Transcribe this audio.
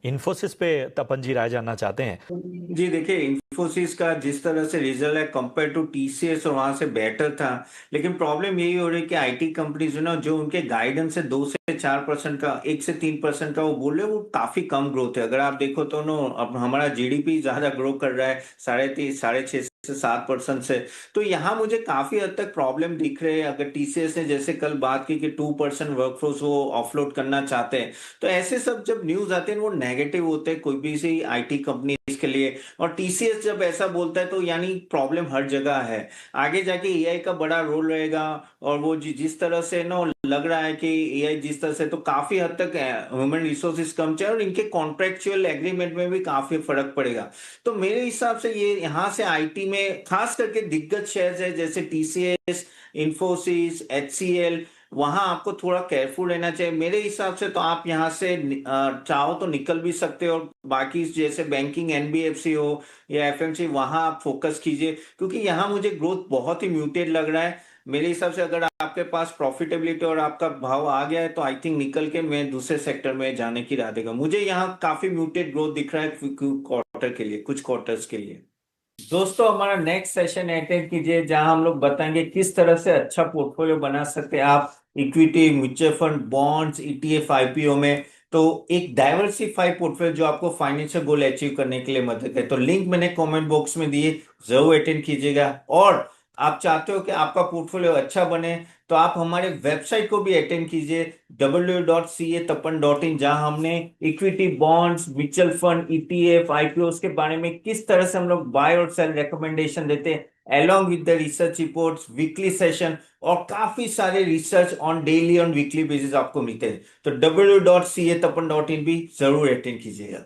इन्फोसिस पे तपन जी राय जानना चाहते हैं। जी देखिए, इंफोसिस का जिस तरह से रिजल्ट है कंपेयर टू टीसीएस और वहां से बेटर था। लेकिन प्रॉब्लम यही हो रही है कि आईटी कंपनीज ना, जो उनके गाइडेंस है 2 से 4% का, 1 से 3% का, वो बोल रहे हैं वो काफी कम ग्रोथ है। अगर आप देखो तो नो, अब हमारा जीडीपी ज्यादा ग्रो कर रहा है, 3.5 6.5 से 7% से। तो यहाँ मुझे काफी हद तक प्रॉब्लम दिख रहे हैं। अगर टीसीएस ने जैसे कल बात की कि 2% वर्कफोर्स वो ऑफलोड करना चाहते हैं, तो ऐसे सब जब न्यूज आते हैं वो नेगेटिव होते हैं कोई भी सी आईटी कंपनी के लिए। और टीसीएस जब ऐसा बोलता है तो यानी प्रॉब्लम हर जगह है। आगे जाके एआई का बड़ा रोल रहेगा। और वो जिस तरह से ना लग रहा है कि एआई जिस तरह से, तो काफी हद तक ह्यूमन रिसोर्सेज कम चाहिए और इनके कॉन्ट्रेक्चुअल एग्रीमेंट में भी काफी फर्क पड़ेगा। तो मेरे हिसाब से ये यहाँ से आईटी में खास करके दिग्गज शेयर्स है जैसे टीसीएस, इंफोसिस, एचसीएल, वहां आपको थोड़ा केयरफुल रहना चाहिए मेरे हिसाब से। तो आप यहाँ से चाहो तो निकल भी सकते हो। और बाकी जैसे बैंकिंग एनबीएफसी हो या एफएमसी, वहां आप फोकस कीजिए, क्योंकि यहाँ मुझे ग्रोथ बहुत ही म्यूटेड लग रहा है। मेरे हिसाब से अगर आपके पास प्रॉफिटेबिलिटी और आपका भाव आ गया है तो आई थिंक निकल के मैं दूसरे सेक्टर में जाने की राह देगा। मुझे यहाँ काफी म्यूटेड ग्रोथ दिख रहा है क्वार्टर के लिए, कुछ क्वार्टर्स के लिए। दोस्तों, हमारा नेक्स्ट सेशन अटेंड कीजिए जहां हम लोग बताएंगे किस तरह से अच्छा पोर्टफोलियो बना सकते हैं आप equity, mutual fund, bonds, ETF, IPO में। तो एक डाइवर्सिफाइड पोर्टफोलियो जो आपको फाइनेंशियल गोल अचीव करने के लिए मदद है। तो लिंक मैंने कमेंट बॉक्स में दिए, जरूर अटेंड कीजिएगा। और आप चाहते हो कि आपका पोर्टफोलियो अच्छा बने, तो आप हमारे वेबसाइट को भी अटेंड कीजिए, www.catapan.in, जहां हमने equity, bonds, mutual fund, ETF, IPO के बारे में किस तरह से हम लोग बाय और सेल रिकमेंडेशन देते हैं, along with the research reports, weekly session और काफी सारे research on daily, on weekly basis आपको मिलते हैं। तो www.catapan.in भी जरूर अटेंड कीजिएगा।